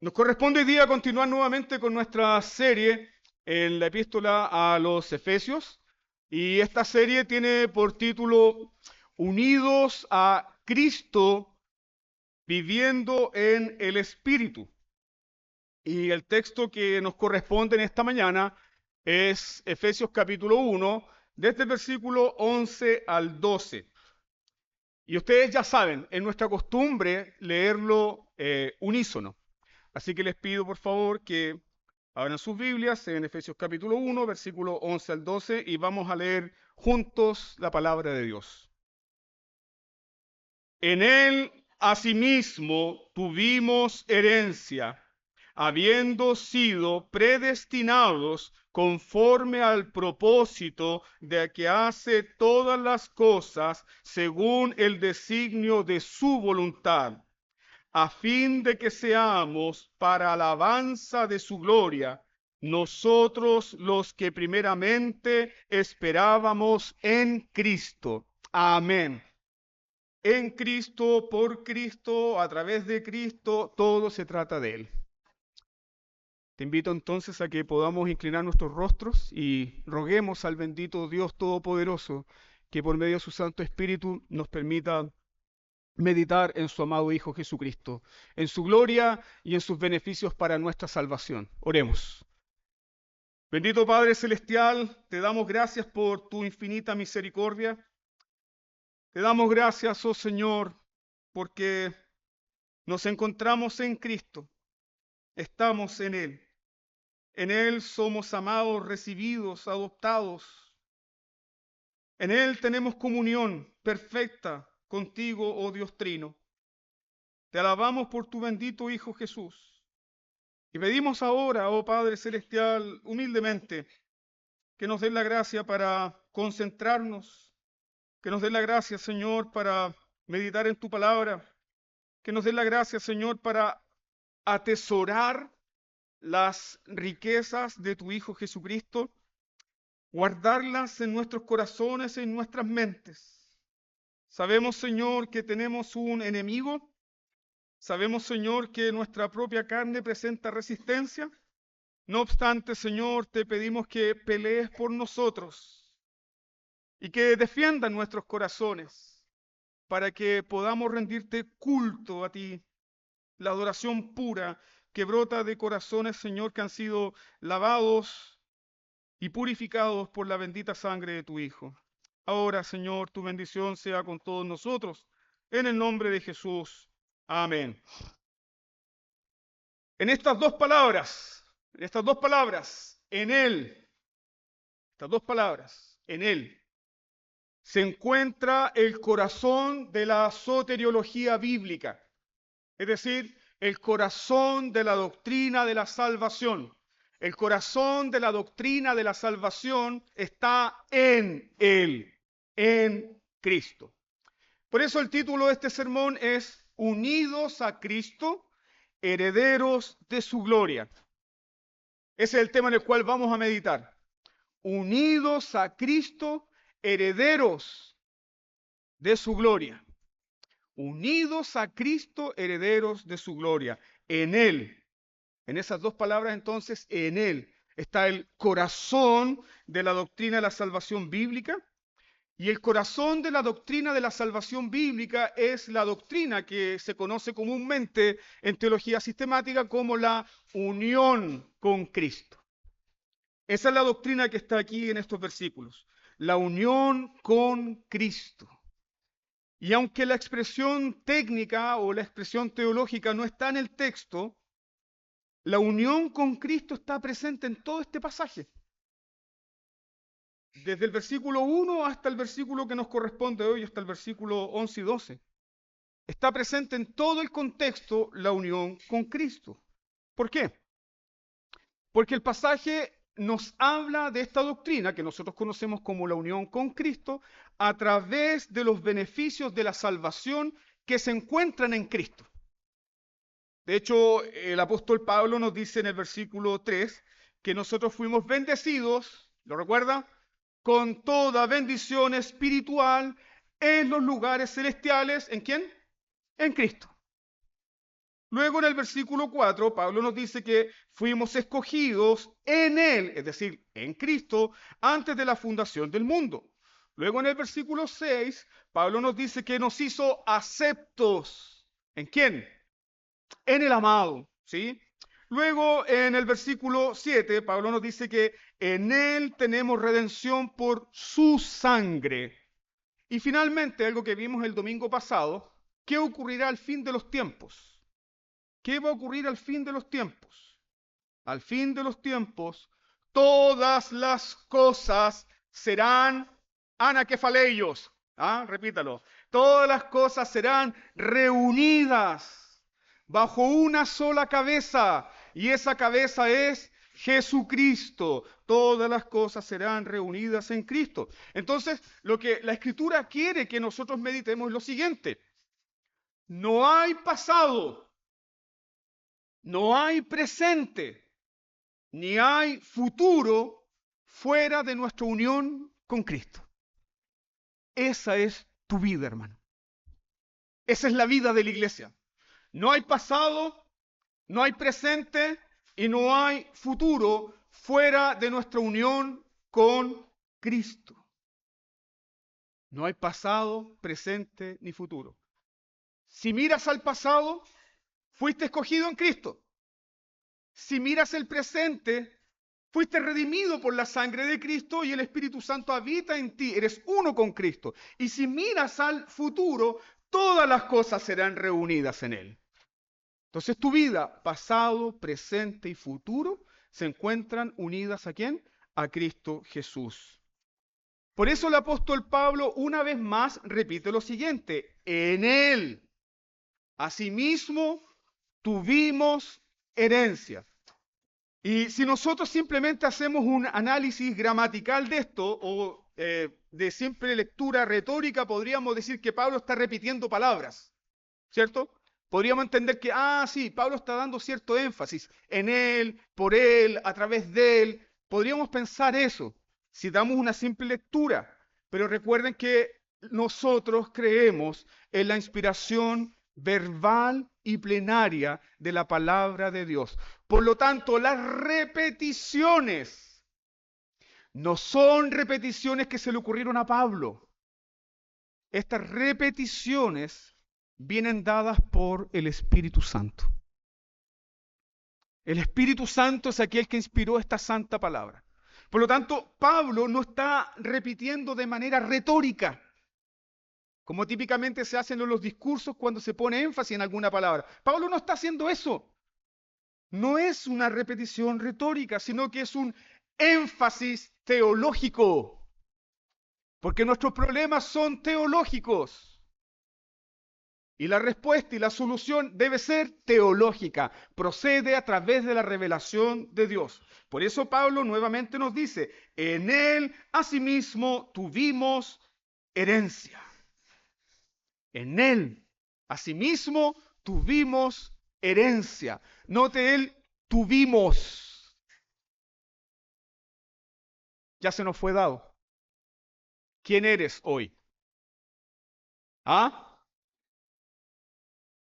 Nos corresponde hoy día continuar nuevamente con nuestra serie en la epístola a los Efesios. Y esta serie tiene por título Unidos a Cristo, viviendo en el Espíritu. Y el texto que nos corresponde en esta mañana es Efesios capítulo 1, desde el versículo 11 al 12. Y ustedes ya saben, es nuestra costumbre leerlo unísono. Así que les pido por favor que abran sus Biblias en Efesios capítulo 1, versículo 11 al 12 y vamos a leer juntos la palabra de Dios. En él asimismo tuvimos herencia, habiendo sido predestinados conforme al propósito de que hace todas las cosas según el designio de su voluntad, a fin de que seamos para alabanza de su gloria, nosotros los que primeramente esperábamos en Cristo. Amén. En Cristo, por Cristo, a través de Cristo, todo se trata de Él. Te invito entonces a que podamos inclinar nuestros rostros y roguemos al bendito Dios Todopoderoso que por medio de su Santo Espíritu nos permita meditar en su amado Hijo Jesucristo, en su gloria y en sus beneficios para nuestra salvación. Oremos. Bendito Padre Celestial, te damos gracias por tu infinita misericordia. Te damos gracias, oh Señor, porque nos encontramos en Cristo, estamos en Él. En Él somos amados, recibidos, adoptados. En Él tenemos comunión perfecta contigo, oh Dios Trino. Te alabamos por tu bendito Hijo Jesús. Y pedimos ahora, oh Padre Celestial, humildemente, que nos den la gracia para concentrarnos, que nos den la gracia, Señor, para meditar en tu palabra, que nos den la gracia, Señor, para atesorar las riquezas de tu Hijo Jesucristo, guardarlas en nuestros corazones y en nuestras mentes. Sabemos, Señor, que tenemos un enemigo. Sabemos, Señor, que nuestra propia carne presenta resistencia. No obstante, Señor, te pedimos que pelees por nosotros y que defiendan nuestros corazones para que podamos rendirte culto a ti, la adoración pura que brota de corazones, Señor, que han sido lavados y purificados por la bendita sangre de tu Hijo. Ahora, Señor, tu bendición sea con todos nosotros, en el nombre de Jesús. Amén. En estas dos palabras, en Él, estas dos palabras, en Él, se encuentra el corazón de la soteriología bíblica, es decir, el corazón de la doctrina de la salvación. El corazón de la doctrina de la salvación está en Él, en Cristo. Por eso el título de este sermón es Unidos a Cristo, herederos de su gloria. Ese es el tema en el cual vamos a meditar. Unidos a Cristo, herederos de su gloria. Unidos a Cristo, herederos de su gloria. En Él, en esas dos palabras entonces, en Él está el corazón de la doctrina de la salvación bíblica. Y el corazón de la doctrina de la salvación bíblica es la doctrina que se conoce comúnmente en teología sistemática como la unión con Cristo. Esa es la doctrina que está aquí en estos versículos. La unión con Cristo. Y aunque la expresión técnica o la expresión teológica no está en el texto, la unión con Cristo está presente en todo este pasaje. Desde el versículo 1 hasta el versículo que nos corresponde hoy, hasta el versículo 11 y 12. Está presente en todo el contexto la unión con Cristo. ¿Por qué? Porque el pasaje nos habla de esta doctrina que nosotros conocemos como la unión con Cristo a través de los beneficios de la salvación que se encuentran en Cristo. De hecho, el apóstol Pablo nos dice en el versículo 3 que nosotros fuimos bendecidos, ¿lo recuerda? Con toda bendición espiritual en los lugares celestiales. ¿En quién? En Cristo. Luego en el versículo 4, Pablo nos dice que fuimos escogidos en Él, es decir, en Cristo, antes de la fundación del mundo. Luego en el versículo 6, Pablo nos dice que nos hizo aceptos. ¿En quién? En el amado, ¿sí? Luego en el versículo 7, Pablo nos dice que en Él tenemos redención por su sangre. Y finalmente, algo que vimos el domingo pasado, ¿qué ocurrirá al fin de los tiempos? ¿Qué va a ocurrir al fin de los tiempos? Al fin de los tiempos, todas las cosas serán anakefaleios. Repítalo. Todas las cosas serán reunidas bajo una sola cabeza, y esa cabeza es Jesucristo. Todas las cosas serán reunidas en Cristo. Entonces, lo que la Escritura quiere que nosotros meditemos es lo siguiente: no hay pasado, no hay presente, ni hay futuro fuera de nuestra unión con Cristo. Esa es tu vida, hermano. Esa es la vida de la iglesia. No hay pasado, no hay presente y no hay futuro fuera de nuestra unión con Cristo. No hay pasado, presente ni futuro. Si miras al pasado, fuiste escogido en Cristo. Si miras el presente, fuiste redimido por la sangre de Cristo y el Espíritu Santo habita en ti. Eres uno con Cristo. Y si miras al futuro, todas las cosas serán reunidas en Él. Entonces tu vida, pasado, presente y futuro, se encuentran unidas ¿a quién? A Cristo Jesús. Por eso el apóstol Pablo una vez más repite lo siguiente: en Él, asimismo, tuvimos herencia. Y si nosotros simplemente hacemos un análisis gramatical de esto, o de simple lectura retórica, podríamos decir que Pablo está repitiendo palabras, ¿cierto? Podríamos entender que, sí, Pablo está dando cierto énfasis en él, por él, a través de él. Podríamos pensar eso si damos una simple lectura. Pero recuerden que nosotros creemos en la inspiración verbal y plenaria de la palabra de Dios. Por lo tanto, las repeticiones no son repeticiones que se le ocurrieron a Pablo. Estas repeticiones vienen dadas por el Espíritu Santo. El Espíritu Santo es aquel que inspiró esta santa palabra. Por lo tanto, Pablo no está repitiendo de manera retórica, como típicamente se hacen en los discursos cuando se pone énfasis en alguna palabra. Pablo no está haciendo eso. No es una repetición retórica, sino que es un énfasis teológico. Porque nuestros problemas son teológicos. Y la respuesta y la solución debe ser teológica. Procede a través de la revelación de Dios. Por eso Pablo nuevamente nos dice: en Él asimismo tuvimos herencia. En Él asimismo tuvimos herencia. Note el tuvimos. Ya se nos fue dado. ¿Quién eres hoy?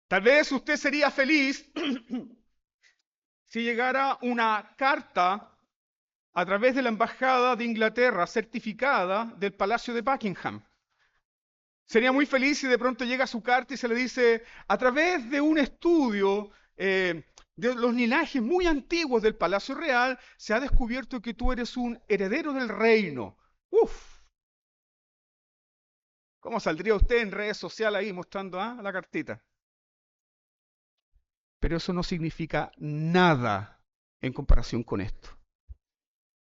Tal vez usted sería feliz si llegara una carta a través de la Embajada de Inglaterra certificada del Palacio de Buckingham. Sería muy feliz si de pronto llega su carta y se le dice: a través de un estudio de los linajes muy antiguos del Palacio Real, se ha descubierto que tú eres un heredero del reino. ¡Uf! ¿Cómo saldría usted en redes sociales ahí mostrando la cartita? Pero eso no significa nada en comparación con esto.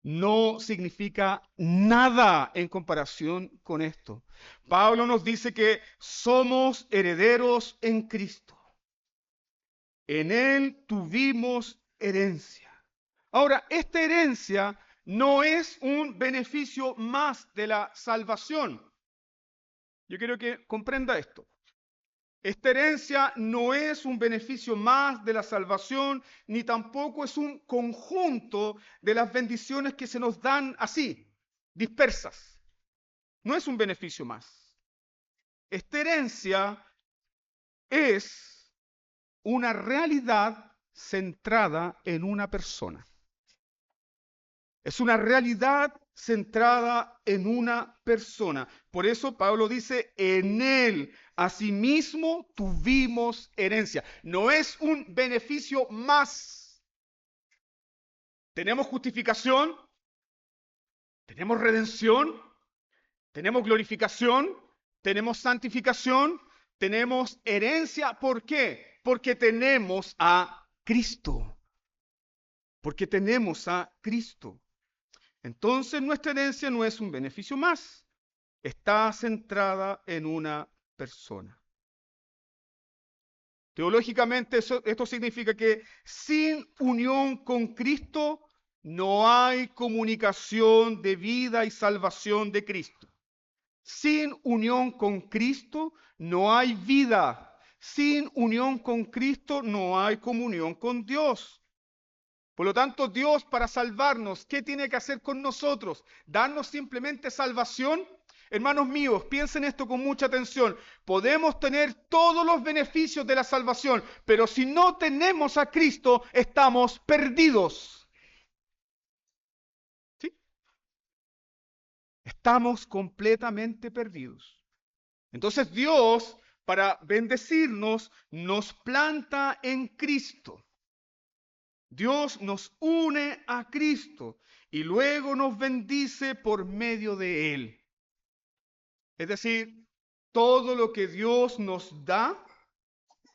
No significa nada en comparación con esto. Pablo nos dice que somos herederos en Cristo. En Él tuvimos herencia. Ahora, esta herencia no es un beneficio más de la salvación. Yo quiero que comprenda esto. Esta herencia no es un beneficio más de la salvación, ni tampoco es un conjunto de las bendiciones que se nos dan así, dispersas. No es un beneficio más. Esta herencia es una realidad centrada en una persona. Es una realidad centrada en una persona. Por eso Pablo dice, en él asimismo tuvimos herencia. No es un beneficio más. Tenemos justificación, tenemos redención, tenemos glorificación, tenemos santificación, tenemos herencia. ¿Por qué? Porque tenemos a Cristo. Porque tenemos a Cristo. Entonces nuestra herencia no es un beneficio más, está centrada en una persona. Teológicamente esto significa que sin unión con Cristo no hay comunicación de vida y salvación de Cristo. Sin unión con Cristo no hay vida. Sin unión con Cristo no hay comunión con Dios. Por lo tanto, Dios para salvarnos, ¿qué tiene que hacer con nosotros? ¿Darnos simplemente salvación? Hermanos míos, piensen esto con mucha atención. Podemos tener todos los beneficios de la salvación, pero si no tenemos a Cristo, estamos perdidos. ¿Sí? Estamos completamente perdidos. Entonces Dios, para bendecirnos, nos planta en Cristo. Dios nos une a Cristo y luego nos bendice por medio de Él. Es decir, todo lo que Dios nos da,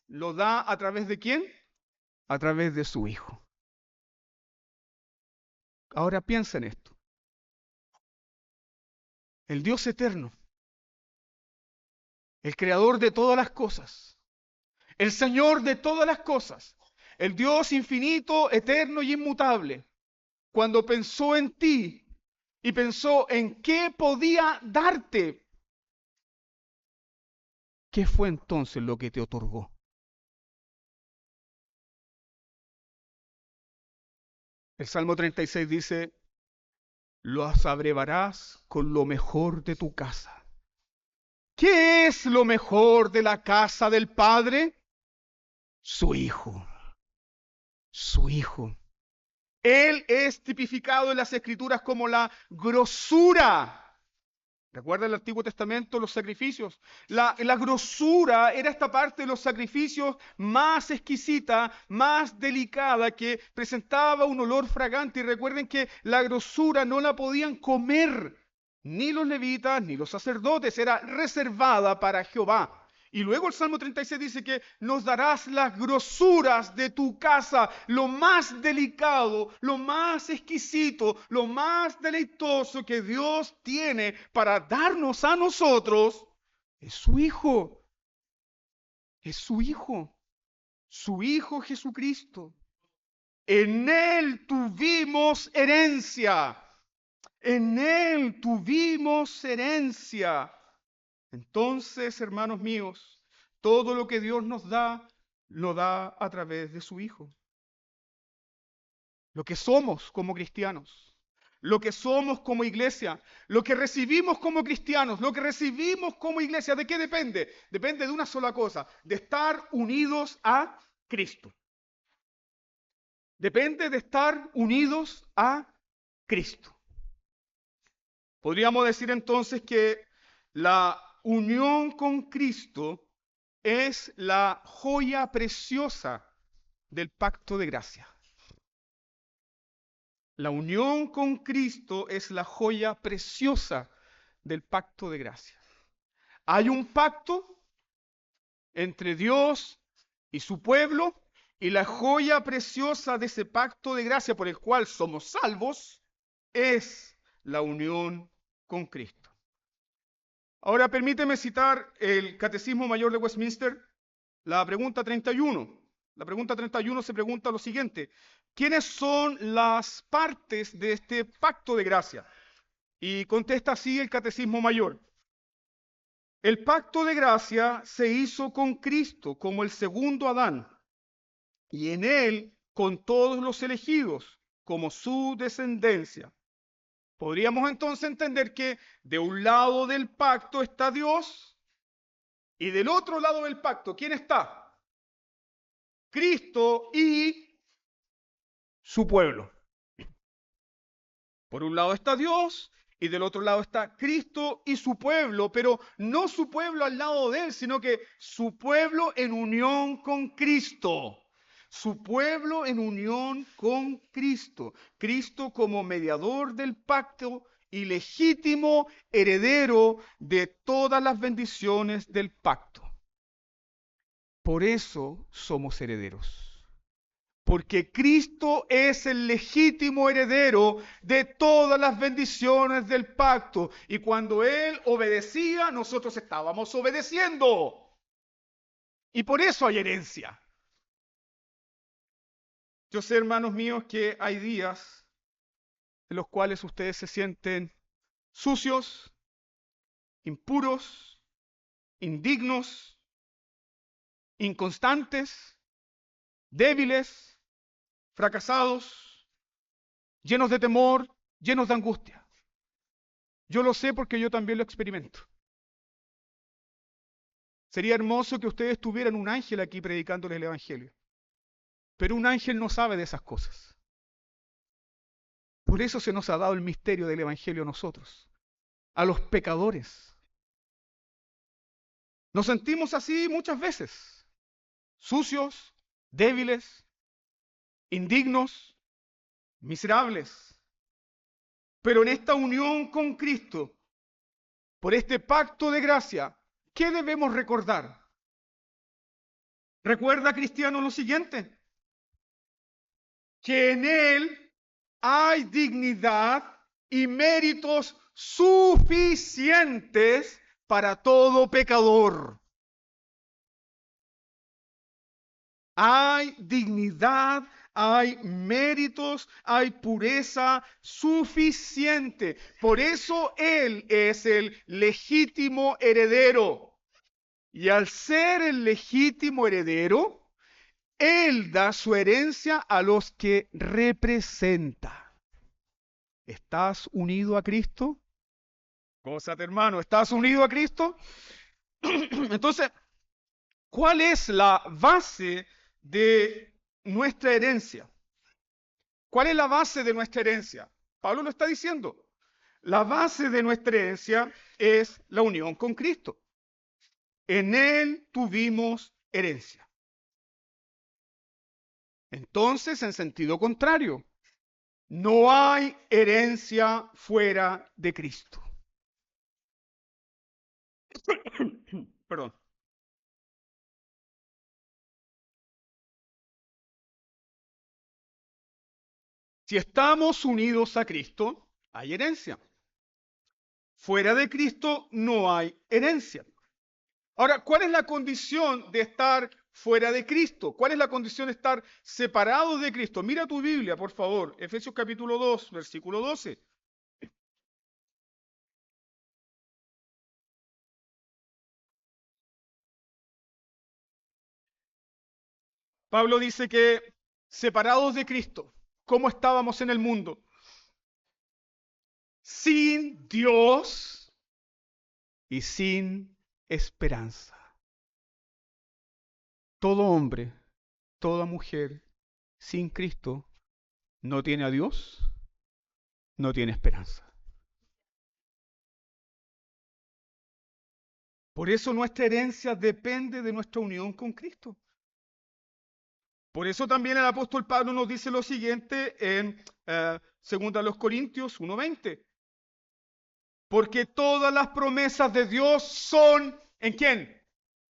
lo da a través de ¿quién? A través de su Hijo. Ahora piensa en esto. El Dios eterno, el creador de todas las cosas, el Señor de todas las cosas, el Dios infinito, eterno y inmutable, cuando pensó en ti y pensó en qué podía darte, ¿qué fue entonces lo que te otorgó? El Salmo 36 dice, los abrevarás con lo mejor de tu casa. ¿Qué es lo mejor de la casa del Padre? Su Hijo. Su Hijo. Él es tipificado en las Escrituras como la grosura. ¿Recuerda el Antiguo Testamento, los sacrificios? La grosura era esta parte de los sacrificios más exquisita, más delicada, que presentaba un olor fragante. Y recuerden que la grosura no la podían comer ni los levitas ni los sacerdotes, era reservada para Jehová. Y luego el Salmo 36 dice que nos darás las grosuras de tu casa, lo más delicado, lo más exquisito, lo más deleitoso que Dios tiene para darnos a nosotros, es su Hijo. Es su Hijo Jesucristo. En Él tuvimos herencia. En Él tuvimos herencia. Entonces, hermanos míos, todo lo que Dios nos da, lo da a través de su Hijo. Lo que somos como cristianos, lo que somos como iglesia, lo que recibimos como cristianos, lo que recibimos como iglesia, ¿de qué depende? Depende de una sola cosa, de estar unidos a Cristo. Depende de estar unidos a Cristo. Podríamos decir entonces que la unión con Cristo es la joya preciosa del pacto de gracia. La unión con Cristo es la joya preciosa del pacto de gracia. Hay un pacto entre Dios y su pueblo, y la joya preciosa de ese pacto de gracia por el cual somos salvos es la unión con Cristo. Ahora permíteme citar el Catecismo Mayor de Westminster, la pregunta 31. La pregunta 31 se pregunta lo siguiente: ¿quiénes son las partes de este pacto de gracia? Y contesta así el Catecismo Mayor: el pacto de gracia se hizo con Cristo como el segundo Adán, y en él con todos los elegidos como su descendencia. Podríamos entonces entender que de un lado del pacto está Dios y del otro lado del pacto, ¿quién está? Cristo y su pueblo. Por un lado está Dios y del otro lado está Cristo y su pueblo, pero no su pueblo al lado de él, sino que su pueblo en unión con Cristo. Su pueblo en unión con Cristo. Cristo como mediador del pacto y legítimo heredero de todas las bendiciones del pacto. Por eso somos herederos. Porque Cristo es el legítimo heredero de todas las bendiciones del pacto. Y cuando Él obedecía, nosotros estábamos obedeciendo. Y por eso hay herencia. Yo sé, hermanos míos, que hay días en los cuales ustedes se sienten sucios, impuros, indignos, inconstantes, débiles, fracasados, llenos de temor, llenos de angustia. Yo lo sé porque yo también lo experimento. Sería hermoso que ustedes tuvieran un ángel aquí predicándoles el Evangelio. Pero un ángel no sabe de esas cosas. Por eso se nos ha dado el misterio del Evangelio a nosotros, a los pecadores. Nos sentimos así muchas veces, sucios, débiles, indignos, miserables. Pero en esta unión con Cristo, por este pacto de gracia, ¿qué debemos recordar? Recuerda, cristiano, lo siguiente: que en Él hay dignidad y méritos suficientes para todo pecador. Hay dignidad, hay méritos, hay pureza suficiente. Por eso Él es el legítimo heredero. Y al ser el legítimo heredero, Él da su herencia a los que representa. ¿Estás unido a Cristo? Gózate, hermano, ¿estás unido a Cristo? Entonces, ¿cuál es la base de nuestra herencia? ¿Cuál es la base de nuestra herencia? Pablo lo está diciendo. La base de nuestra herencia es la unión con Cristo. En Él tuvimos herencia. Entonces, en sentido contrario, no hay herencia fuera de Cristo. Perdón. Si estamos unidos a Cristo, hay herencia. Fuera de Cristo no hay herencia. Ahora, ¿cuál es la condición de estar fuera de Cristo? ¿Cuál es la condición de estar separados de Cristo? Mira tu Biblia, por favor. Efesios capítulo 2, versículo 12. Pablo dice que separados de Cristo, ¿cómo estábamos en el mundo? Sin Dios y sin esperanza. Todo hombre, toda mujer sin Cristo no tiene a Dios, no tiene esperanza. Por eso nuestra herencia depende de nuestra unión con Cristo. Por eso también el apóstol Pablo nos dice lo siguiente en 2 Corintios 1:20. Porque todas las promesas de Dios son, ¿en quién?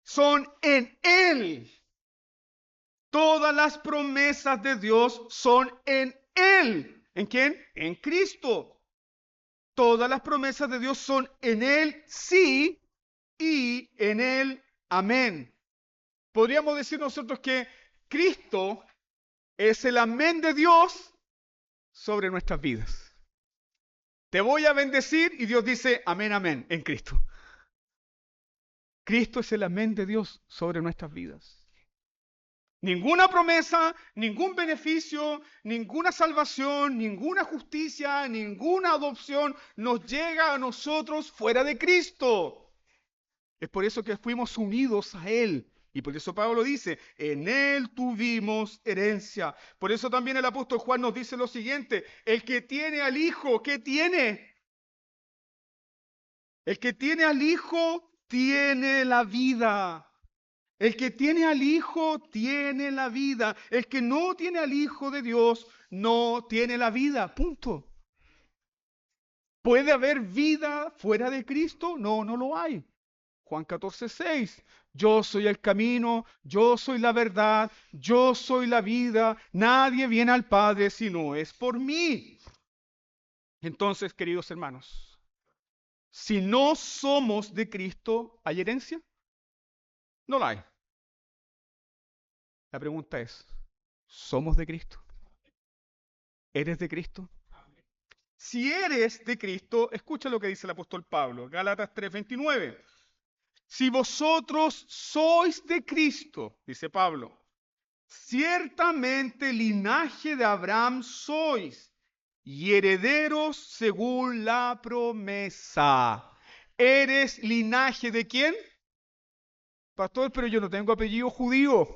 Son en Él. Todas las promesas de Dios son en Él. ¿En quién? En Cristo. Todas las promesas de Dios son en Él, sí, y en Él, amén. Podríamos decir nosotros que Cristo es el amén de Dios sobre nuestras vidas. Te voy a bendecir y Dios dice amén, amén, en Cristo. Cristo es el amén de Dios sobre nuestras vidas. Ninguna promesa, ningún beneficio, ninguna salvación, ninguna justicia, ninguna adopción nos llega a nosotros fuera de Cristo. Es por eso que fuimos unidos a Él Y por eso Pablo dice, en él tuvimos herencia. Por eso también el apóstol Juan nos dice lo siguiente, el que tiene al Hijo, ¿qué tiene? El que tiene al Hijo tiene la vida. El que tiene al Hijo tiene la vida. El que no tiene al Hijo de Dios no tiene la vida. Punto. ¿Puede haber vida fuera de Cristo? No, no lo hay. Juan 14:6. Yo soy el camino, yo soy la verdad, yo soy la vida. Nadie viene al Padre si no es por mí. Entonces, queridos hermanos, si no somos de Cristo, ¿hay herencia? No la hay. La pregunta es, ¿somos de Cristo? ¿Eres de Cristo? Si eres de Cristo, escucha lo que dice el apóstol Pablo, Gálatas 3:29. Si vosotros sois de Cristo, dice Pablo, ciertamente linaje de Abraham sois y herederos según la promesa. ¿Eres linaje de quién? Pastor, pero yo no tengo apellido judío.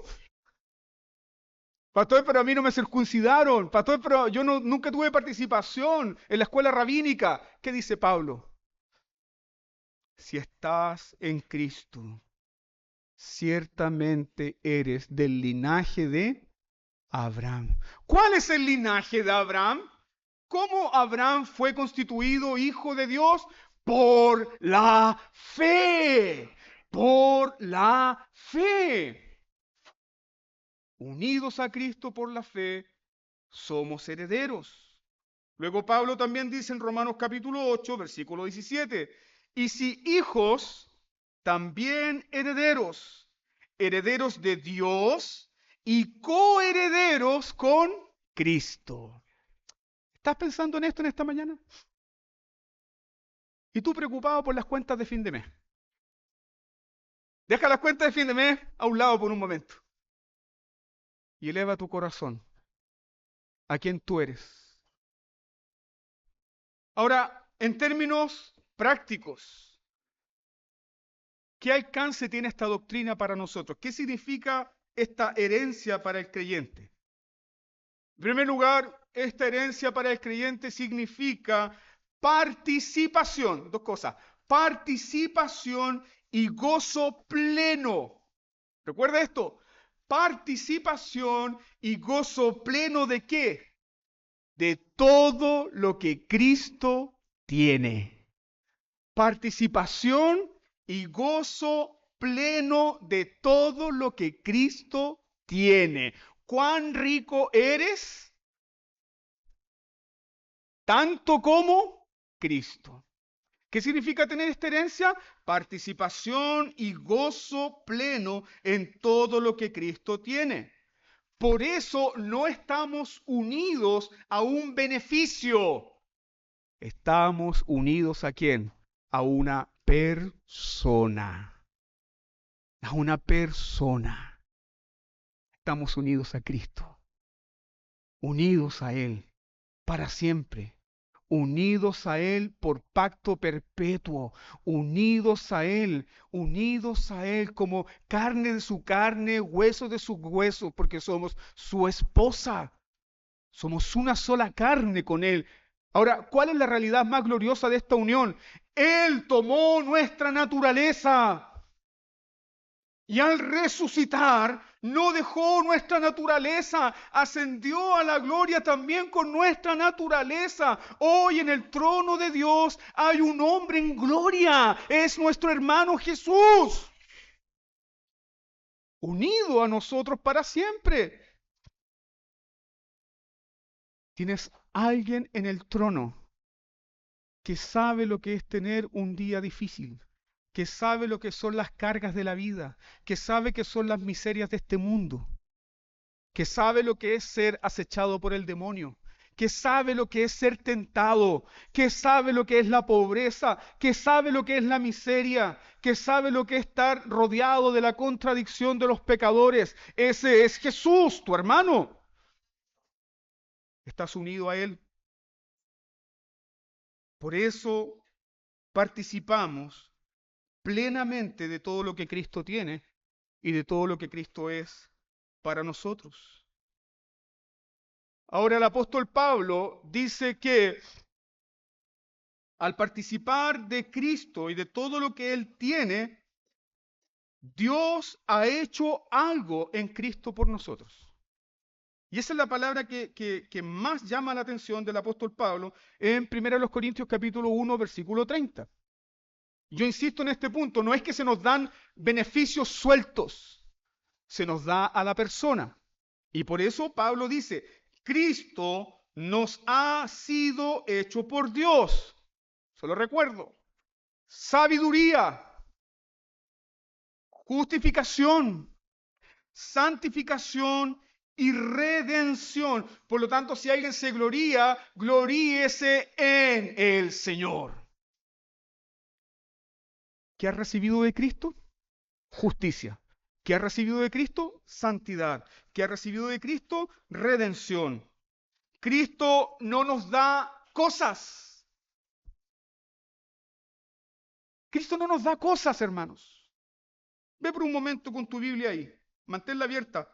Pastor, pero a mí no me circuncidaron. Pastor, pero yo nunca tuve participación en la escuela rabínica. ¿Qué dice Pablo? Si estás en Cristo, ciertamente eres del linaje de Abraham. ¿Cuál es el linaje de Abraham? ¿Cómo Abraham fue constituido hijo de Dios? Por la fe. Por la fe. Unidos a Cristo por la fe, somos herederos. Luego Pablo también dice en Romanos capítulo 8, versículo 17, y si hijos, también herederos, herederos de Dios y coherederos con Cristo. ¿Estás pensando en esto en esta mañana? ¿Y tú preocupado por las cuentas de fin de mes? Deja las cuentas de fin de mes a un lado por un momento y eleva tu corazón a quien tú eres. Ahora, en términos prácticos, ¿qué alcance tiene esta doctrina para nosotros? ¿Qué significa esta herencia para el creyente? En primer lugar, esta herencia para el creyente significa participación, dos cosas, participación y gozo pleno. ¿Recuerda esto? Participación y gozo pleno ¿de qué? De todo lo que Cristo tiene. Participación y gozo pleno de todo lo que Cristo tiene. ¿Cuán rico eres? Tanto como Cristo. ¿Qué significa tener esta herencia? Participación y gozo pleno en todo lo que Cristo tiene. Por eso no estamos unidos a un beneficio. Estamos unidos ¿a quién? A una persona. A una persona. Estamos unidos a Cristo. Unidos a Él para siempre. Unidos a Él por pacto perpetuo, unidos a Él como carne de su carne, hueso de su hueso, porque somos su esposa, somos una sola carne con Él. Ahora, ¿cuál es la realidad más gloriosa de esta unión? Él tomó nuestra naturaleza. Y al resucitar, no dejó nuestra naturaleza, ascendió a la gloria también con nuestra naturaleza. Hoy en el trono de Dios hay un hombre en gloria, es nuestro hermano Jesús, unido a nosotros para siempre. Tienes alguien en el trono que sabe lo que es tener un día difícil, que sabe lo que son las cargas de la vida, que sabe que son las miserias de este mundo, que sabe lo que es ser acechado por el demonio, que sabe lo que es ser tentado, que sabe lo que es la pobreza, que sabe lo que es la miseria, que sabe lo que es estar rodeado de la contradicción de los pecadores. Ese es Jesús, tu hermano. Estás unido a Él. Por eso participamos plenamente de todo lo que Cristo tiene, y de todo lo que Cristo es para nosotros. Ahora el apóstol Pablo dice que al participar de Cristo y de todo lo que Él tiene, Dios ha hecho algo en Cristo por nosotros. Y esa es la palabra que más llama la atención del apóstol Pablo en 1 Corintios capítulo 1, versículo 30. Yo insisto en este punto, no es que se nos dan beneficios sueltos, se nos da a la persona. Y por eso Pablo dice, Cristo nos ha sido hecho por Dios. Se lo recuerdo. Sabiduría, justificación, santificación y redención. Por lo tanto, si alguien se gloría, gloríese en el Señor. ¿Qué has recibido de Cristo? Justicia. ¿Qué has recibido de Cristo? Santidad. ¿Qué has recibido de Cristo? Redención. Cristo no nos da cosas. Cristo no nos da cosas, hermanos. Ve por un momento con tu Biblia ahí. Manténla abierta.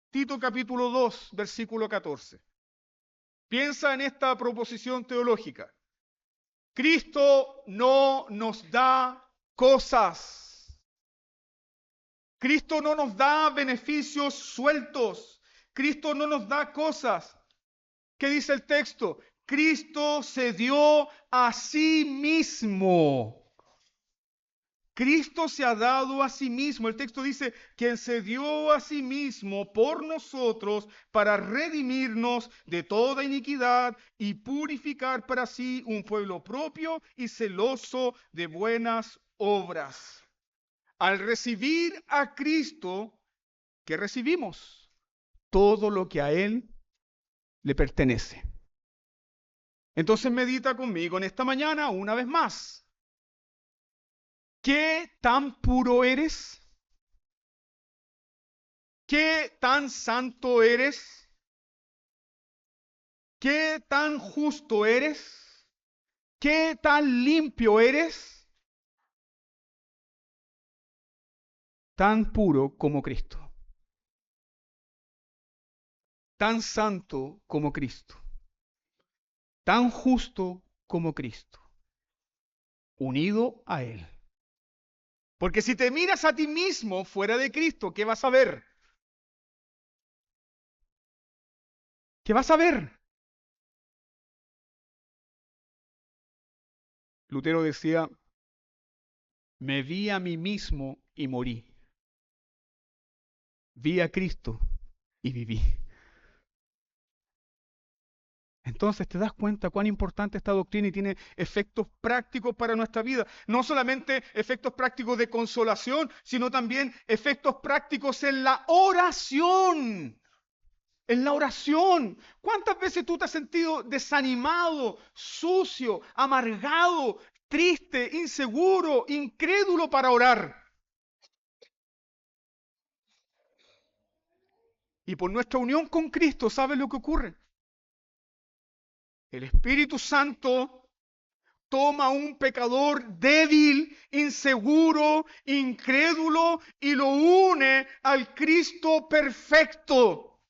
Tito capítulo 2, versículo 14. Piensa en esta proposición teológica. Cristo no nos da cosas. Cristo no nos da beneficios sueltos. Cristo no nos da cosas. ¿Qué dice el texto? Cristo se dio a sí mismo. Cristo se ha dado a sí mismo. El texto dice, quien se dio a sí mismo por nosotros para redimirnos de toda iniquidad y purificar para sí un pueblo propio y celoso de buenas obras. Al recibir a Cristo, ¿qué recibimos? Todo lo que a Él le pertenece. Entonces medita conmigo en esta mañana una vez más. ¿Qué tan puro eres? ¿Qué tan santo eres? ¿Qué tan justo eres? ¿Qué tan limpio eres? Tan puro como Cristo. Tan santo como Cristo. Tan justo como Cristo. Unido a Él. Porque si te miras a ti mismo fuera de Cristo, ¿qué vas a ver? ¿Qué vas a ver? Lutero decía, me vi a mí mismo y morí. Vi a Cristo y viví. Entonces te das cuenta cuán importante esta doctrina y tiene efectos prácticos para nuestra vida. No solamente efectos prácticos de consolación, sino también efectos prácticos en la oración. En la oración. ¿Cuántas veces tú te has sentido desanimado, sucio, amargado, triste, inseguro, incrédulo para orar? Y por nuestra unión con Cristo, ¿sabes lo que ocurre? El Espíritu Santo toma a un pecador débil, inseguro, incrédulo y lo une al Cristo perfecto.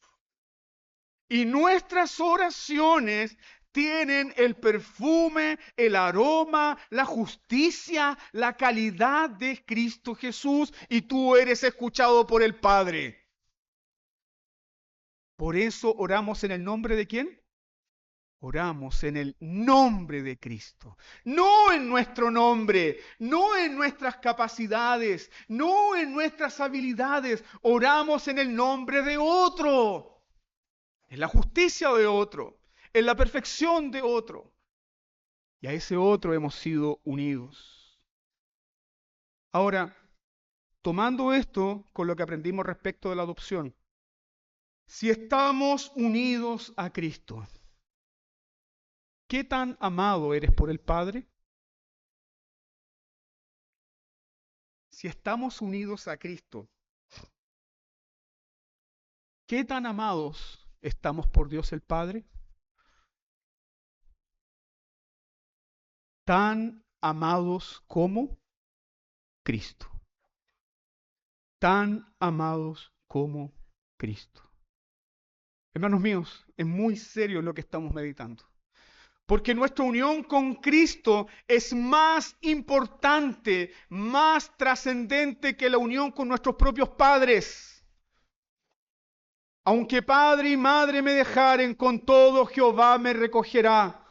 Y nuestras oraciones tienen el perfume, el aroma, la justicia, la calidad de Cristo Jesús y tú eres escuchado por el Padre. Por eso oramos en el nombre de ¿quién? Oramos en el nombre de Cristo, no en nuestro nombre, no en nuestras capacidades, no en nuestras habilidades. Oramos en el nombre de otro, en la justicia de otro, en la perfección de otro. Y a ese otro hemos sido unidos. Ahora, tomando esto con lo que aprendimos respecto de la adopción, si estamos unidos a Cristo, ¿qué tan amado eres por el Padre? Si estamos unidos a Cristo, ¿qué tan amados estamos por Dios el Padre? Tan amados como Cristo. tan amados como Cristo. Hermanos míos, es muy serio lo que estamos meditando. Porque nuestra unión con Cristo es más importante, más trascendente que la unión con nuestros propios padres. Aunque padre y madre me dejaren, con todo Jehová me recogerá.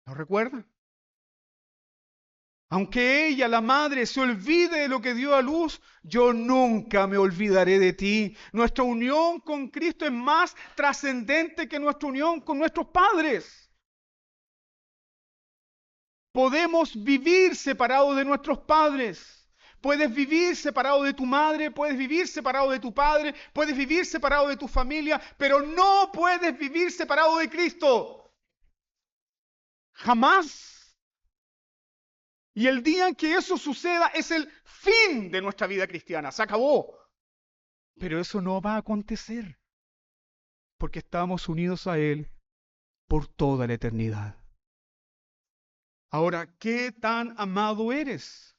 ¿Lo recuerdan? Aunque ella, la madre, se olvide de lo que dio a luz, yo nunca me olvidaré de ti. Nuestra unión con Cristo es más trascendente que nuestra unión con nuestros padres. Podemos vivir separados de nuestros padres. Puedes vivir separado de tu madre, puedes vivir separado de tu padre, puedes vivir separado de tu familia, pero no puedes vivir separado de Cristo. Jamás. Y el día en que eso suceda es el fin de nuestra vida cristiana. Se acabó. Pero eso no va a acontecer. Porque estamos unidos a Él por toda la eternidad. Ahora, ¿qué tan amado eres?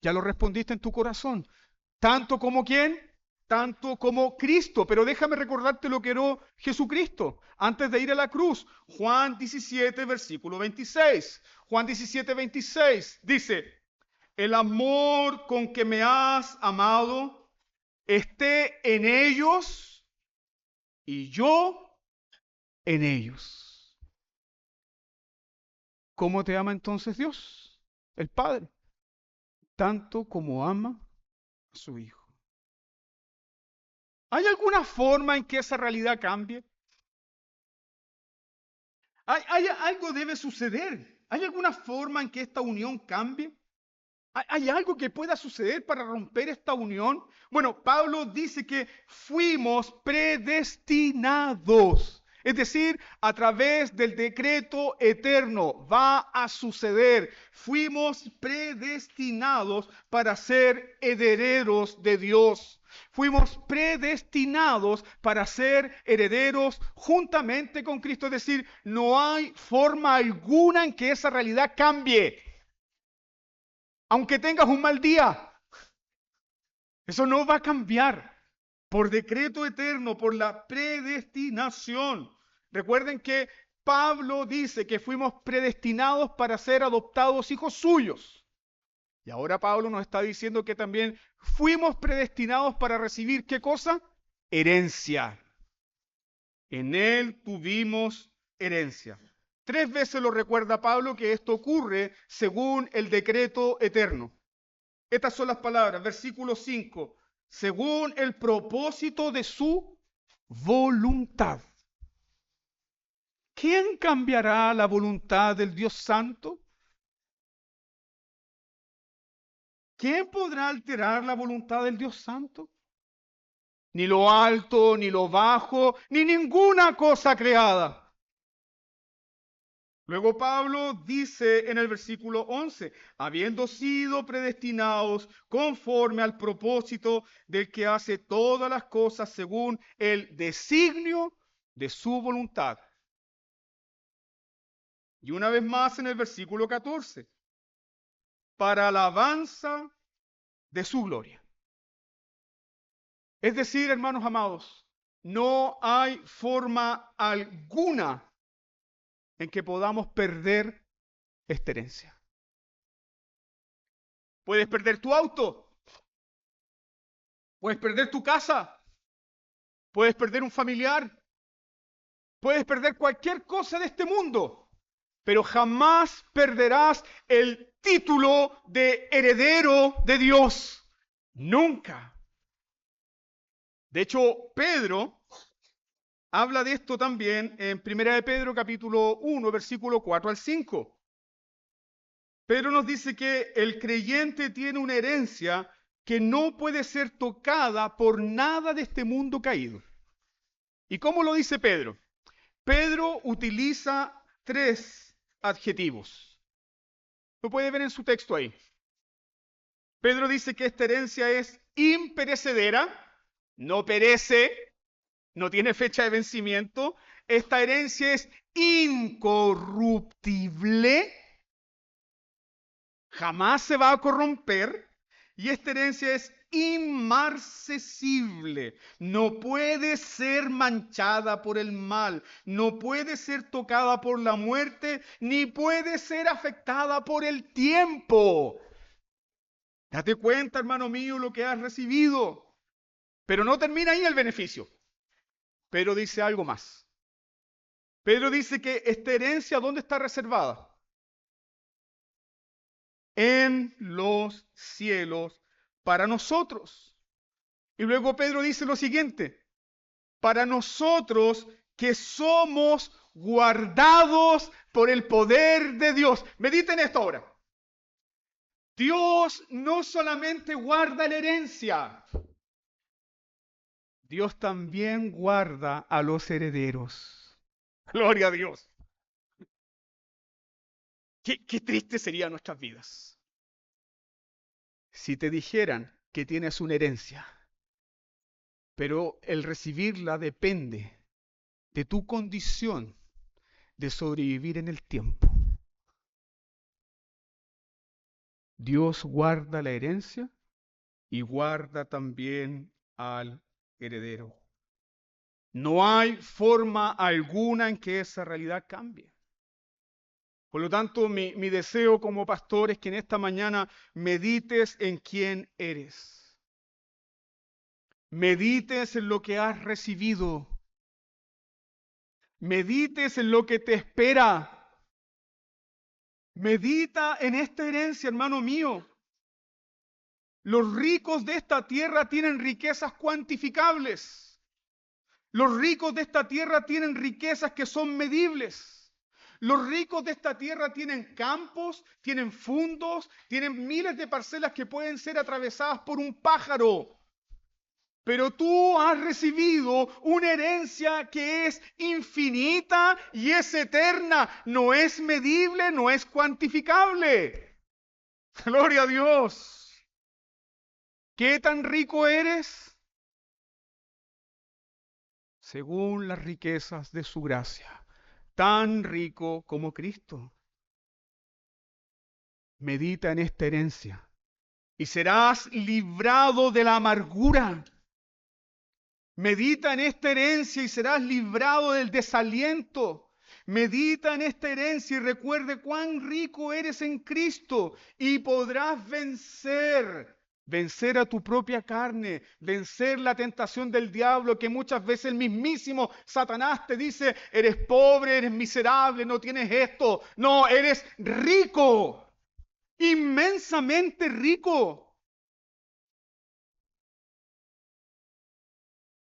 Ya lo respondiste en tu corazón. ¿Tanto como quién? Tanto como Cristo. Pero déjame recordarte lo que oró Jesucristo antes de ir a la cruz. Juan 17, versículo 26. Juan 17, 26 dice: el amor con que me has amado esté en ellos y yo en ellos. ¿Cómo te ama entonces Dios, el Padre? Tanto como ama a su Hijo. ¿Hay alguna forma en que esa realidad cambie? Algo debe suceder. ¿Hay alguna forma en que esta unión cambie? ¿Hay algo que pueda suceder para romper esta unión? Bueno, Pablo dice que fuimos predestinados. Es decir, a través del decreto eterno va a suceder. Fuimos predestinados para ser herederos de Dios. Fuimos predestinados para ser herederos juntamente con Cristo. Es decir, no hay forma alguna en que esa realidad cambie. Aunque tengas un mal día, eso no va a cambiar. Por decreto eterno, por la predestinación. Recuerden que Pablo dice que fuimos predestinados para ser adoptados hijos suyos. Y ahora Pablo nos está diciendo que también fuimos predestinados para recibir, ¿qué cosa? Herencia. En él tuvimos herencia. 3 veces lo recuerda Pablo que esto ocurre según el decreto eterno. Estas son las palabras, versículo 5. Según el propósito de su voluntad. ¿Quién cambiará la voluntad del Dios Santo? ¿Quién podrá alterar la voluntad del Dios Santo? Ni lo alto, ni lo bajo, ni ninguna cosa creada. Luego Pablo dice en el versículo 11, habiendo sido predestinados conforme al propósito del que hace todas las cosas según el designio de su voluntad. Y una vez más en el versículo 14, para alabanza de su gloria. Es decir, hermanos amados, no hay forma alguna en que podamos perder esta herencia. Puedes perder tu auto, puedes perder tu casa, puedes perder un familiar, puedes perder cualquier cosa de este mundo, pero jamás perderás el título de heredero de Dios. Nunca. De hecho, Pedro habla de esto también en 1 de Pedro capítulo 1, versículo 4 al 5. Pedro nos dice que el creyente tiene una herencia que no puede ser tocada por nada de este mundo caído. ¿Y cómo lo dice Pedro? Pedro utiliza 3 adjetivos. Lo puede ver en su texto ahí. Pedro dice que esta herencia es imperecedera, no perece, no tiene fecha de vencimiento. Esta herencia es incorruptible, jamás se va a corromper. Y esta herencia es inmarcesible. No puede ser manchada por el mal. No puede ser tocada por la muerte, ni puede ser afectada por el tiempo. Date cuenta, hermano mío, lo que has recibido. Pero no termina ahí el beneficio. Pero dice algo más. Pedro dice que esta herencia, ¿dónde está reservada? En los cielos para nosotros. Y luego Pedro dice lo siguiente: para nosotros que somos guardados por el poder de Dios. Mediten esto ahora. Dios no solamente guarda la herencia, Dios también guarda a los herederos. Gloria a Dios. Qué triste serían nuestras vidas si te dijeran que tienes una herencia, pero el recibirla depende de tu condición de sobrevivir en el tiempo. Dios guarda la herencia y guarda también al heredero. No hay forma alguna en que esa realidad cambie. Por lo tanto, mi deseo como pastor es que en esta mañana medites en quién eres. Medites en lo que has recibido. Medites en lo que te espera. Medita en esta herencia, hermano mío. Los ricos de esta tierra tienen riquezas cuantificables. Los ricos de esta tierra tienen riquezas que son medibles. Los ricos de esta tierra tienen campos, tienen fundos, tienen miles de parcelas que pueden ser atravesadas por un pájaro. Pero tú has recibido una herencia que es infinita y es eterna. No es medible, no es cuantificable. Gloria a Dios. ¿Qué tan rico eres? Según las riquezas de su gracia, tan rico como Cristo. Medita en esta herencia y serás librado de la amargura. Medita en esta herencia y serás librado del desaliento. Medita en esta herencia y recuerde cuán rico eres en Cristo y podrás vencer a tu propia carne, vencer la tentación del diablo, que muchas veces el mismísimo Satanás te dice: eres pobre, eres miserable, no tienes esto. No, eres rico, inmensamente rico.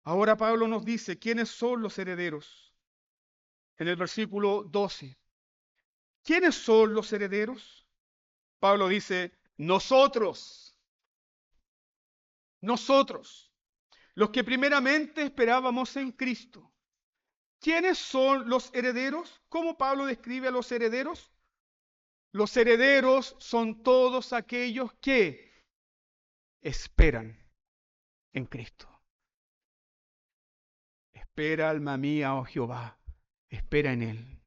Ahora Pablo nos dice quiénes son los herederos. En el versículo 12. ¿Quiénes son los herederos? Pablo dice: nosotros, los que primeramente esperábamos en Cristo. ¿Quiénes son los herederos? ¿Cómo Pablo describe a los herederos? Los herederos son todos aquellos que esperan en Cristo. Espera, alma mía, oh Jehová, espera en Él.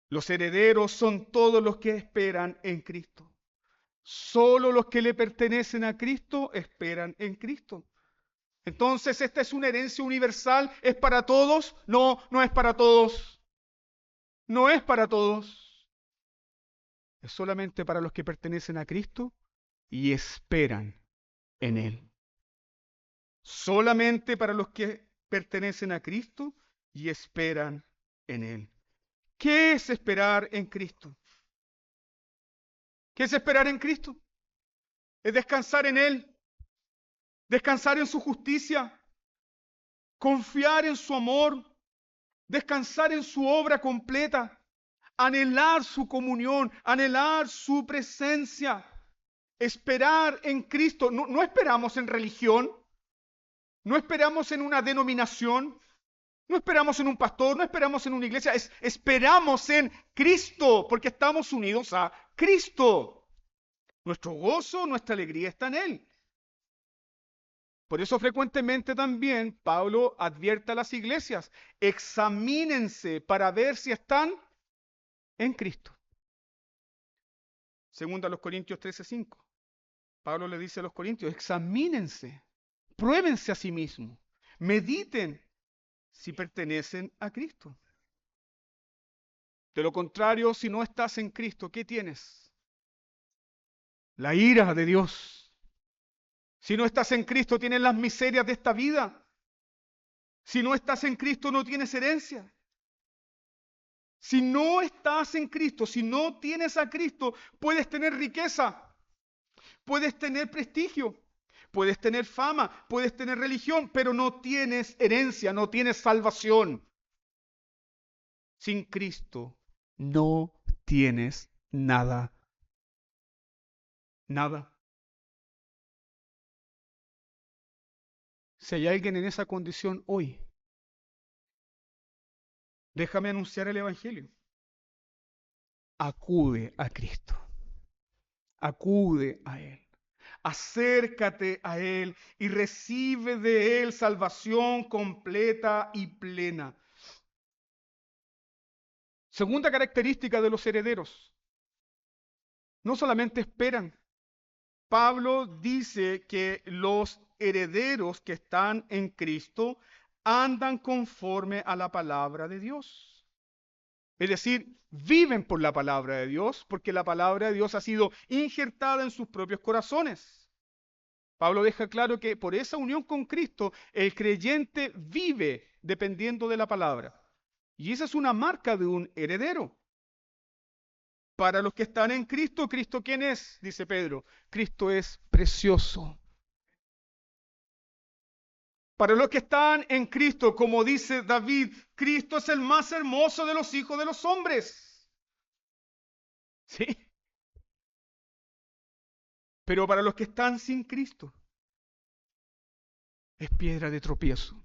Los herederos son todos los que esperan en Cristo. Solo los que le pertenecen a Cristo esperan en Cristo. Entonces, ¿esta es una herencia universal? ¿Es para todos? No, no es para todos. No es para todos. Es solamente para los que pertenecen a Cristo y esperan en Él. Solamente para los que pertenecen a Cristo y esperan en Él. ¿Qué es esperar en Cristo? ¿Qué es esperar en Cristo? Es descansar en Él, descansar en su justicia, confiar en su amor, descansar en su obra completa, anhelar su comunión, anhelar su presencia, esperar en Cristo. No esperamos en religión, no esperamos en una denominación, no esperamos en un pastor, no esperamos en una iglesia, esperamos en Cristo, porque estamos unidos a Cristo. Nuestro gozo, nuestra alegría está en Él. Por eso frecuentemente también Pablo advierte a las iglesias: examínense para ver si están en Cristo. Segunda a los Corintios 13:5. Pablo le dice a los corintios, examínense, pruébense a sí mismos, mediten si pertenecen a Cristo. De lo contrario, si no estás en Cristo, ¿qué tienes? La ira de Dios. Si no estás en Cristo, tienes las miserias de esta vida. Si no estás en Cristo, no tienes herencia. Si no estás en Cristo, si no tienes a Cristo, puedes tener riqueza, puedes tener prestigio, puedes tener fama, puedes tener religión, pero no tienes herencia, no tienes salvación. Sin Cristo no tienes nada. Nada. Si hay alguien en esa condición hoy, déjame anunciar el Evangelio. Acude a Cristo. Acude a Él. Acércate a Él y recibe de Él salvación completa y plena. Segunda característica de los herederos. No solamente esperan. Pablo dice que los herederos que están en Cristo andan conforme a la palabra de Dios. Es decir, viven por la palabra de Dios, porque la palabra de Dios ha sido injertada en sus propios corazones. Pablo deja claro que por esa unión con Cristo, el creyente vive dependiendo de la palabra. Y esa es una marca de un heredero. Para los que están en Cristo, ¿Cristo quién es? Dice Pedro. Cristo es precioso. Para los que están en Cristo, como dice David, Cristo es el más hermoso de los hijos de los hombres. ¿Sí? Pero para los que están sin Cristo, es piedra de tropiezo.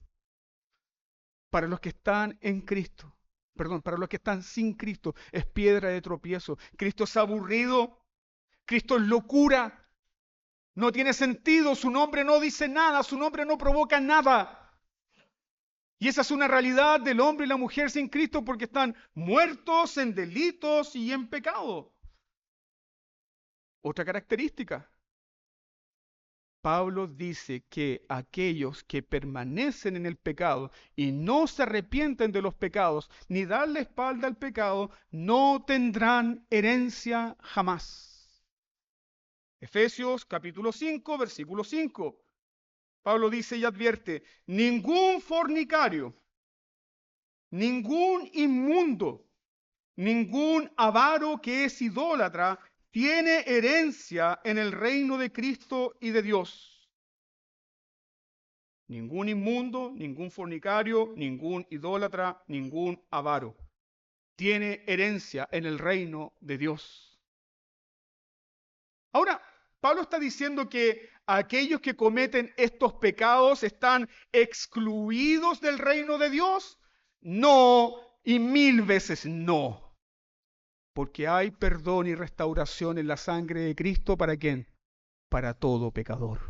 Para los que están en Cristo, para los que están sin Cristo, es piedra de tropiezo. Cristo es aburrido, Cristo es locura, no tiene sentido, su nombre no dice nada, su nombre no provoca nada. Y esa es una realidad del hombre y la mujer sin Cristo porque están muertos en delitos y en pecado. Otra característica. Pablo dice que aquellos que permanecen en el pecado y no se arrepienten de los pecados, ni dan la espalda al pecado, no tendrán herencia jamás. Efesios capítulo 5, versículo 5. Pablo dice y advierte, ningún fornicario, ningún inmundo, ningún avaro que es idólatra, tiene herencia en el reino de Cristo y de Dios. Ningún inmundo, ningún fornicario, ningún idólatra, ningún avaro tiene herencia en el reino de Dios. Ahora, Pablo está diciendo que aquellos que cometen estos pecados están excluidos del reino de Dios. No, y mil veces no. Porque hay perdón y restauración en la sangre de Cristo, ¿para quién? Para todo pecador.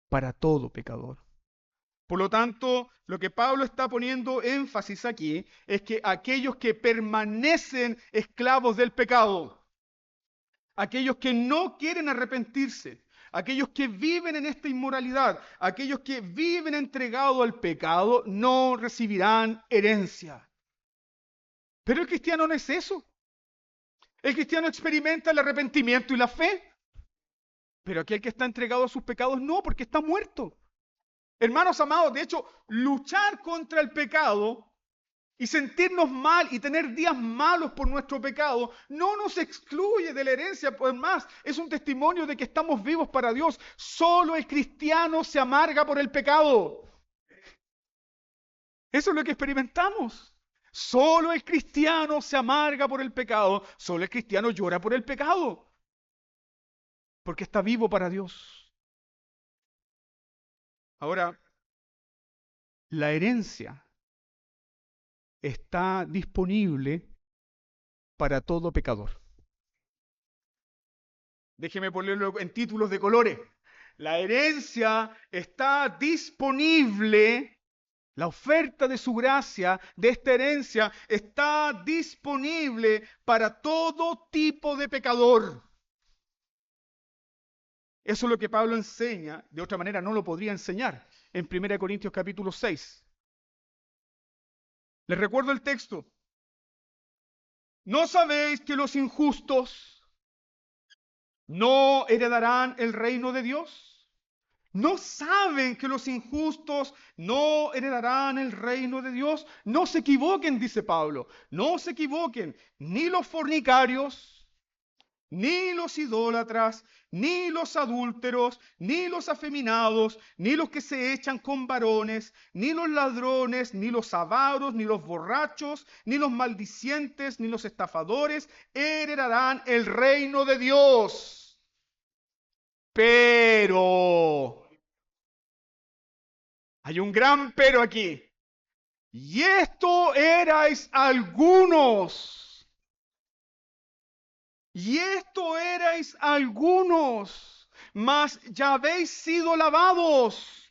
Para todo pecador. Por lo tanto, lo que Pablo está poniendo énfasis aquí es que aquellos que permanecen esclavos del pecado, aquellos que no quieren arrepentirse, aquellos que viven en esta inmoralidad, aquellos que viven entregados al pecado, no recibirán herencia. Pero el cristiano no es eso. El cristiano experimenta el arrepentimiento y la fe. Pero aquel que está entregado a sus pecados no, porque está muerto. Hermanos amados, de hecho, luchar contra el pecado y sentirnos mal y tener días malos por nuestro pecado no nos excluye de la herencia, pues más, es un testimonio de que estamos vivos para Dios. Solo el cristiano se amarga por el pecado. Eso es lo que experimentamos. Solo el cristiano se amarga por el pecado, solo el cristiano llora por el pecado, porque está vivo para Dios. Ahora, la herencia está disponible para todo pecador. Déjeme ponerlo en títulos de colores. La herencia está disponible. La oferta de su gracia, de esta herencia, está disponible para todo tipo de pecador. Eso es lo que Pablo enseña, de otra manera no lo podría enseñar, en 1 Corintios capítulo 6. Les recuerdo el texto. ¿No sabéis que los injustos no heredarán el reino de Dios? ¿No saben que los injustos no heredarán el reino de Dios? No se equivoquen, dice Pablo, no se equivoquen, ni los fornicarios, ni los idólatras, ni los adúlteros, ni los afeminados, ni los que se echan con varones, ni los ladrones, ni los avaros, ni los borrachos, ni los maldicientes, ni los estafadores heredarán el reino de Dios. Pero hay un gran pero aquí. Y esto erais algunos. Y esto erais algunos. Mas ya habéis sido lavados.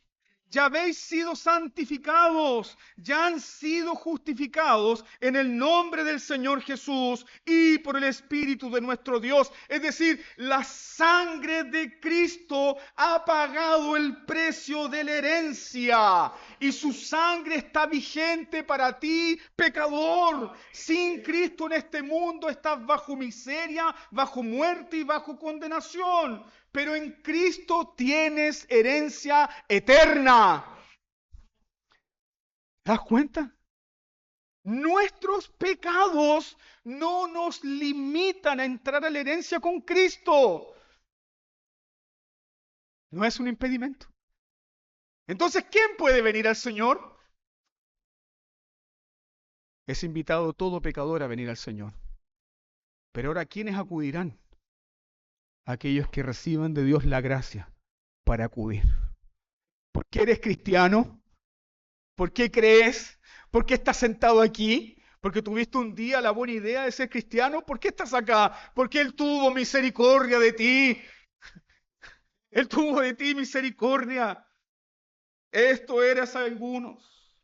Ya habéis sido santificados, ya han sido justificados en el nombre del Señor Jesús y por el Espíritu de nuestro Dios. Es decir, la sangre de Cristo ha pagado el precio de la herencia y su sangre está vigente para ti, pecador. Sin Cristo en este mundo estás bajo miseria, bajo muerte y bajo condenación. Pero en Cristo tienes herencia eterna. ¿Te das cuenta? Nuestros pecados no nos limitan a entrar a la herencia con Cristo. No es un impedimento. Entonces, ¿quién puede venir al Señor? Es invitado todo pecador a venir al Señor. Pero ahora, ¿quiénes acudirán? Aquellos que reciban de Dios la gracia para acudir. ¿Por qué eres cristiano? ¿Por qué crees? ¿Por qué estás sentado aquí? ¿Porque tuviste un día la buena idea de ser cristiano? ¿Por qué estás acá? Porque Él tuvo misericordia de ti. Él tuvo de ti misericordia. Esto eras algunos.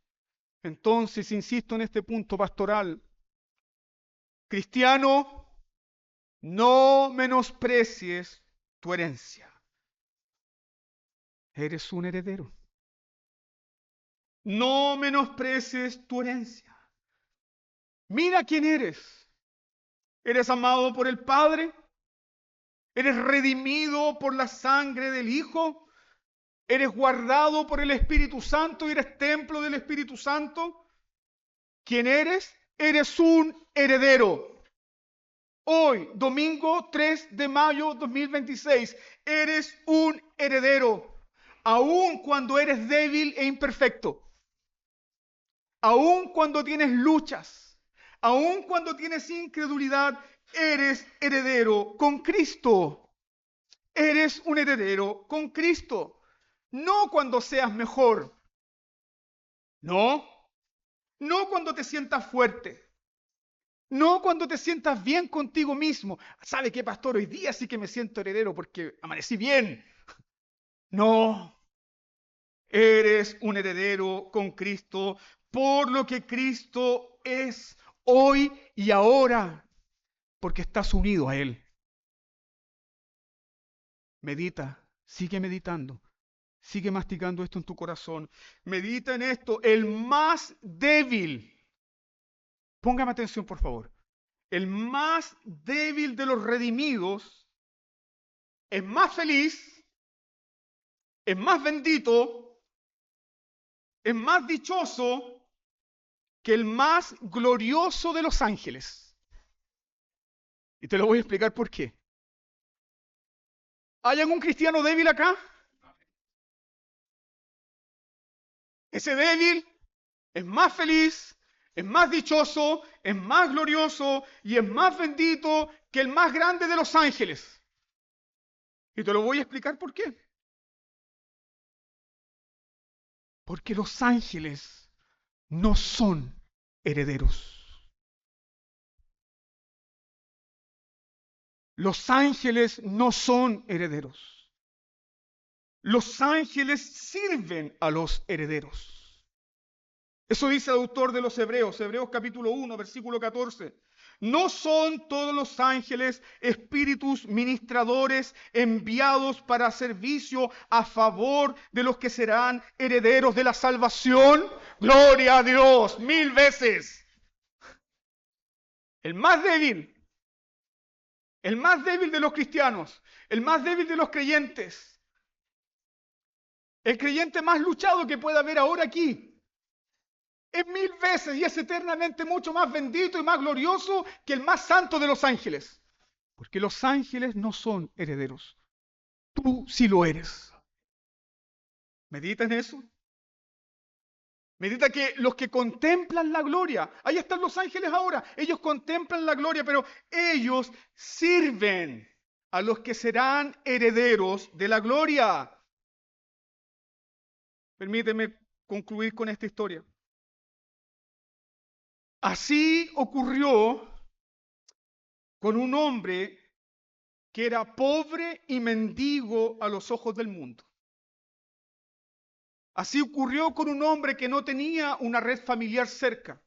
Entonces, insisto en este punto pastoral. Cristiano, no menosprecies tu herencia. Eres un heredero. No menosprecies tu herencia. Mira quién eres. Eres amado por el Padre. Eres redimido por la sangre del Hijo. Eres guardado por el Espíritu Santo y eres templo del Espíritu Santo. ¿Quién eres? Eres un heredero. Hoy, domingo 3 de mayo 2026, eres un heredero. Aun cuando eres débil e imperfecto. Aun cuando tienes luchas. Aun cuando tienes incredulidad, eres heredero con Cristo. Eres un heredero con Cristo. No cuando seas mejor. No. No cuando te sientas fuerte. No cuando te sientas bien contigo mismo. ¿Sabe qué, pastor? Hoy día sí que me siento heredero porque amanecí bien. No. Eres un heredero con Cristo por lo que Cristo es hoy y ahora. Porque estás unido a Él. Medita, sigue meditando. Sigue masticando esto en tu corazón. Medita en esto. El más débil. Póngame atención, por favor. El más débil de los redimidos es más feliz, es más bendito, es más dichoso que el más glorioso de los ángeles. Y te lo voy a explicar por qué. ¿Hay algún cristiano débil acá? Ese débil es más feliz, es más dichoso, es más glorioso y es más bendito que el más grande de los ángeles. Y te lo voy a explicar por qué. Porque los ángeles no son herederos. Los ángeles no son herederos. Los ángeles sirven a los herederos. Eso dice el autor de los Hebreos, Hebreos capítulo 1, versículo 14. ¿No son todos los ángeles espíritus ministradores enviados para servicio a favor de los que serán herederos de la salvación? Gloria a Dios, 1000 veces. El más débil de los cristianos, el más débil de los creyentes, el creyente más luchado que pueda haber ahora aquí, es 1000 veces y es eternamente mucho más bendito y más glorioso que el más santo de los ángeles. Porque los ángeles no son herederos. Tú sí lo eres. Medita en eso. Medita que los que contemplan la gloria, ahí están los ángeles ahora, ellos contemplan la gloria, pero ellos sirven a los que serán herederos de la gloria. Permíteme concluir con esta historia. Así ocurrió con un hombre que era pobre y mendigo a los ojos del mundo. Así ocurrió con un hombre que no tenía una red familiar cerca.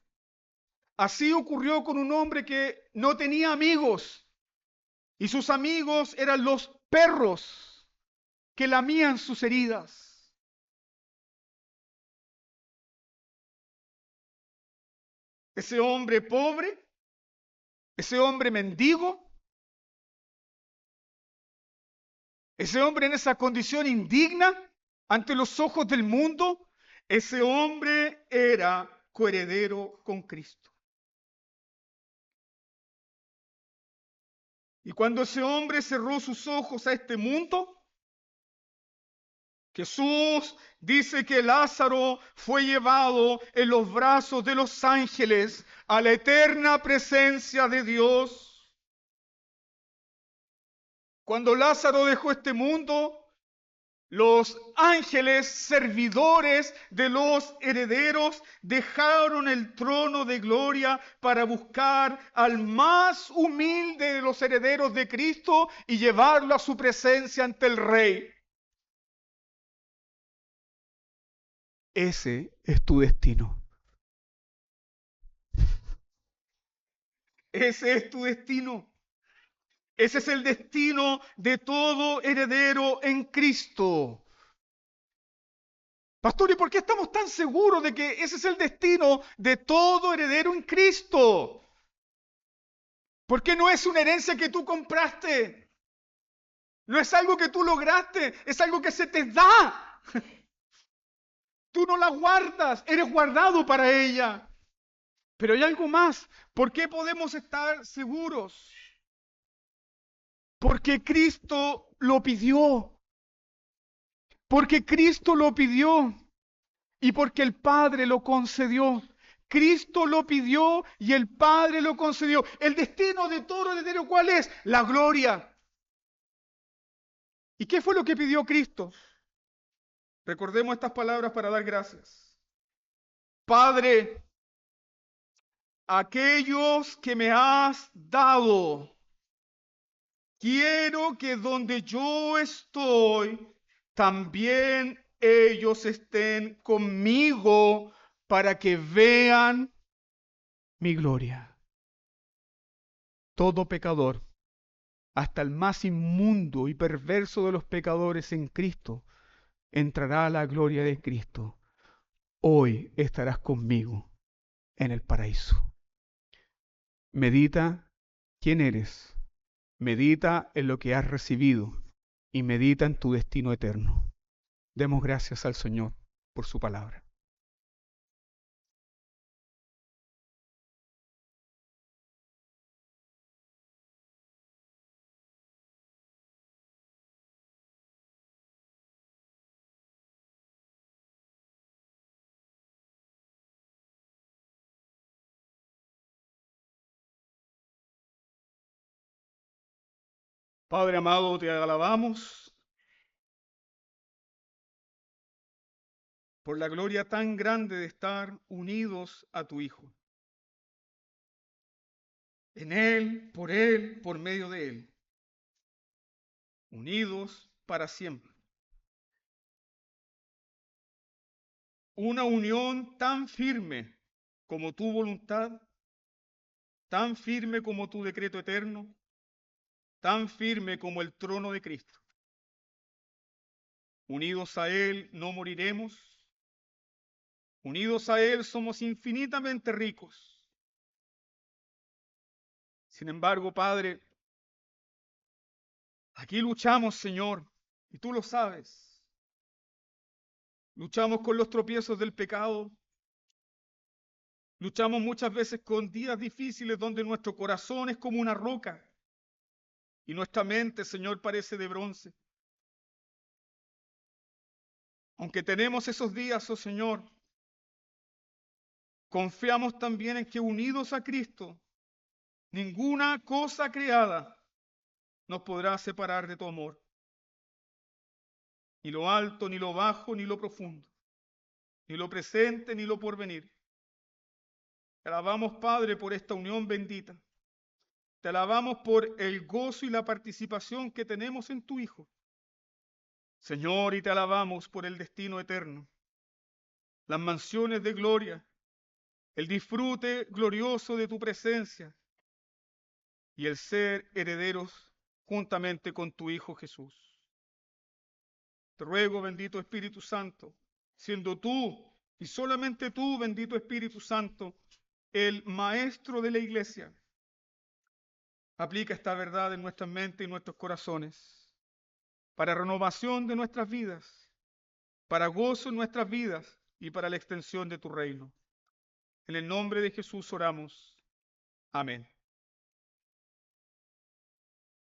Así ocurrió con un hombre que no tenía amigos y sus amigos eran los perros que lamían sus heridas. Ese hombre pobre, ese hombre mendigo, ese hombre en esa condición indigna ante los ojos del mundo, ese hombre era coheredero con Cristo. Y cuando ese hombre cerró sus ojos a este mundo, Jesús dice que Lázaro fue llevado en los brazos de los ángeles a la eterna presencia de Dios. Cuando Lázaro dejó este mundo, los ángeles servidores de los herederos dejaron el trono de gloria para buscar al más humilde de los herederos de Cristo y llevarlo a su presencia ante el Rey. Ese es tu destino. Ese es tu destino. Ese es el destino de todo heredero en Cristo. Pastor, ¿y por qué estamos tan seguros de que ese es el destino de todo heredero en Cristo? Porque no es una herencia que tú compraste. No es algo que tú lograste, es algo que se te da. Tú no la guardas, eres guardado para ella. Pero hay algo más. ¿Por qué podemos estar seguros? Porque Cristo lo pidió. Porque Cristo lo pidió. Y porque el Padre lo concedió. Cristo lo pidió y el Padre lo concedió. El destino de todo heredero, ¿cuál es? La gloria. ¿Y qué fue lo que pidió Cristo? Recordemos estas palabras para dar gracias. Padre, aquellos que me has dado, quiero que donde yo estoy, también ellos estén conmigo para que vean mi gloria. Todo pecador, hasta el más inmundo y perverso de los pecadores en Cristo, entrará a la gloria de Cristo. Hoy estarás conmigo en el paraíso. Medita quién eres, medita en lo que has recibido y medita en tu destino eterno. Demos gracias al Señor por su palabra. Padre amado, te alabamos por la gloria tan grande de estar unidos a tu Hijo. En Él, por medio de Él. Unidos para siempre. una unión tan firme como tu voluntad, tan firme como tu decreto eterno, tan firme como el trono de Cristo. Unidos a Él no moriremos, unidos a Él somos infinitamente ricos. Sin embargo, Padre, aquí luchamos, Señor, y tú lo sabes. Luchamos con los tropiezos del pecado. Luchamos muchas veces con días difíciles donde nuestro corazón es como una roca y nuestra mente, Señor, parece de bronce. Aunque tenemos esos días, oh Señor, confiamos también en que unidos a Cristo, ninguna cosa creada nos podrá separar de tu amor. Ni lo alto, ni lo bajo, ni lo profundo, ni lo presente, ni lo porvenir. Te alabamos, Padre, por esta unión bendita. Te alabamos por el gozo y la participación que tenemos en tu Hijo. Señor, y te alabamos por el destino eterno, las mansiones de gloria, el disfrute glorioso de tu presencia y el ser herederos juntamente con tu Hijo Jesús. Te ruego, bendito Espíritu Santo, siendo tú y solamente tú, bendito Espíritu Santo, el maestro de la iglesia, aplica esta verdad en nuestras mentes y nuestros corazones, para renovación de nuestras vidas, para gozo en nuestras vidas y para la extensión de tu reino. En el nombre de Jesús oramos. Amén.